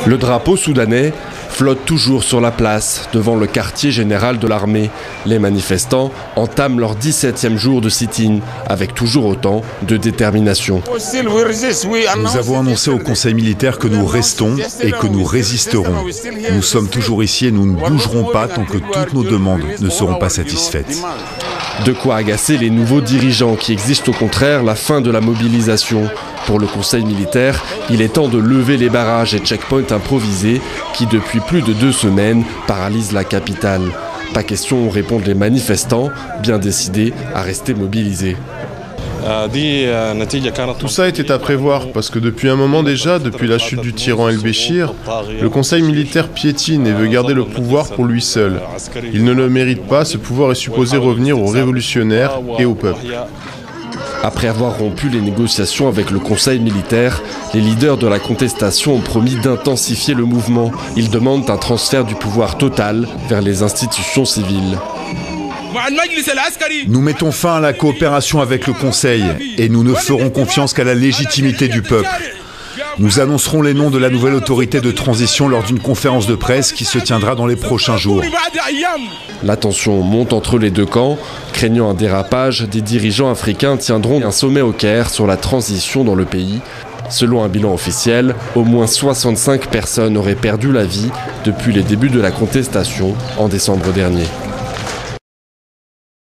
Le drapeau soudanais flotte toujours sur la place, devant le quartier général de l'armée. Les manifestants entament leur 17e jour de sit-in, avec toujours autant de détermination. Nous avons annoncé au Conseil militaire que nous restons et que nous résisterons. Nous sommes toujours ici et nous ne bougerons pas tant que toutes nos demandes ne seront pas satisfaites. De quoi agacer les nouveaux dirigeants qui exigent au contraire la fin de la mobilisation. Pour le Conseil militaire, il est temps de lever les barrages et checkpoints improvisés qui, depuis plus de 2 semaines, paralysent la capitale. Pas question, répondent les manifestants, bien décidés à rester mobilisés. Tout ça était à prévoir parce que depuis un moment déjà, depuis la chute du tyran El-Béchir, le Conseil militaire piétine et veut garder le pouvoir pour lui seul. Il ne le mérite pas, ce pouvoir est supposé revenir aux révolutionnaires et au peuple. Après avoir rompu les négociations avec le Conseil militaire, les leaders de la contestation ont promis d'intensifier le mouvement. Ils demandent un transfert du pouvoir total vers les institutions civiles. Nous mettons fin à la coopération avec le Conseil et nous ne ferons confiance qu'à la légitimité du peuple. Nous annoncerons les noms de la nouvelle autorité de transition lors d'une conférence de presse qui se tiendra dans les prochains jours. La tension monte entre les deux camps. Craignant un dérapage, des dirigeants africains tiendront un sommet au Caire sur la transition dans le pays. Selon un bilan officiel, au moins 65 personnes auraient perdu la vie depuis les débuts de la contestation en décembre dernier.